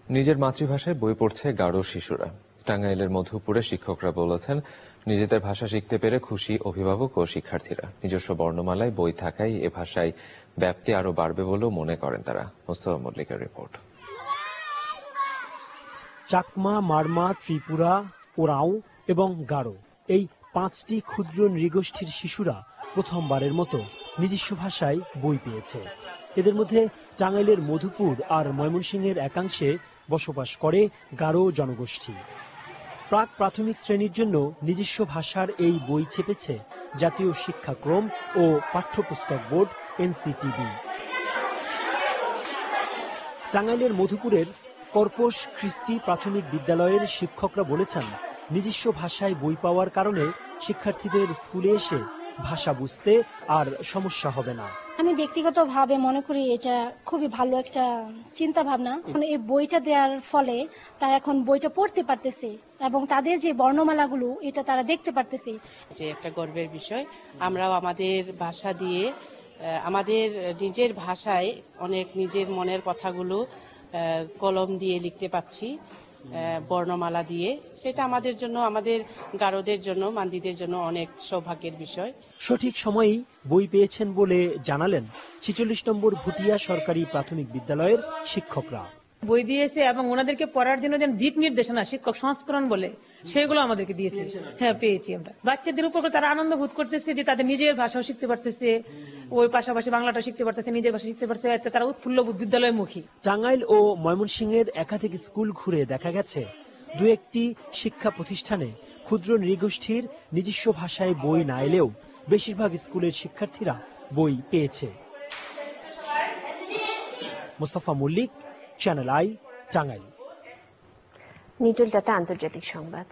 নিজের মাতৃভাষায় বই পড়ছে গারো শিশুরা। টাঙ্গাইলের মধুপুরে শিক্ষকরা বলেছেন, নিজেদের ভাষা শিখতে পেরে খুশি অভিভাবক ও শিক্ষার্থীরা। নিজস্ব বর্ণমালায় বই থাকায় এ ভাষায় ব্যাপ্তি আরো বাড়বে বলেও মনে করেন তারা। মোস্তফা মল্লিকের রিপোর্ট। চাকমা, মারমা, ত্রিপুরা, ওরাও এবং গারো, এই 5টি ক্ষুদ্র নৃগোষ্ঠীর শিশুরা প্রথমবারের মতো নিজস্ব ভাষায় বই পেয়েছে। এদের মধ্যে টাঙ্গাইলের মধুপুর আর ময়মনসিংহের একাংশে বসবাস করে গারো জনগোষ্ঠী। প্রাক প্রাথমিক শ্রেণীর জন্য নিজস্ব ভাষার এই বই ছেপেছে জাতীয় শিক্ষাক্রম ও পাঠ্যপুস্তক বোর্ড NCTB। টাঙ্গাইলের মধুপুরের কর্পস খ্রিস্টি প্রাথমিক বিদ্যালয়ের শিক্ষকরা বলেছেন, নিজস্ব ভাষায় বই পাওয়ার কারণে শিক্ষার্থীদের স্কুলে এসে ভাষা বুঝতে আর সমস্যা হবে না। আমি ব্যক্তিগতভাবে মনে করি এটা খুবই ভালো একটা চিন্তা ভাবনা। এই বইটা দেওয়ার ফলে তারা এখন বইটা পড়তে পারতেছে এবং তাদের যে বর্ণমালাগুলো এটা তারা দেখতে পারতেছে। যে একটা গর্বের বিষয়, আমরাও আমাদের ভাষা দিয়ে আমাদের নিজের ভাষায় অনেক নিজের মনের কথাগুলো কলম দিয়ে লিখতে পাচ্ছি, বর্ণমালা দিয়ে। সেটা আমাদের জন্য, আমাদের গারোদের জন্য, মান্দিদের জন্য অনেক সৌভাগ্যের বিষয়। সঠিক সময়েই বই পেয়েছেন বলে জানালেন 46 নম্বর ভুটিয়া সরকারি প্রাথমিক বিদ্যালয়ের শিক্ষকরা। বই দিয়েছে এবং ওনাদেরকে পড়ার জন্য যেন দিক নির্দেশনা, শিক্ষক সংস্করণ বলে সেগুলো আমাদেরকে দিয়েছে। হ্যাঁ, পেয়েছি আমরা। বাচ্চাদের উপর তারা আনন্দ বোধ করতেছে যে তাদের নিজের ভাষাও শিখতে পারতেছে, ওই পাশাপাশি বাংলাটা শিখতে পারতেছে, নিজের ভাষা শিখতে পারতেছে, এতে তারা উৎফুল্ল বিদ্যালয়মুখী। টাঙ্গাইল ও ময়মনসিংহের একাধিক স্কুল ঘুরে দেখা গেছে, দু একটি শিক্ষা প্রতিষ্ঠানে ক্ষুদ্র নৃগোষ্ঠীর নিজস্ব ভাষায় বই না এলেও বেশিরভাগ স্কুলের শিক্ষার্থীরা বই পেয়েছে। Mostafa Mallik, channel I, Tangail. নিটল টাটা আন্তর্জাতিক সংবাদ।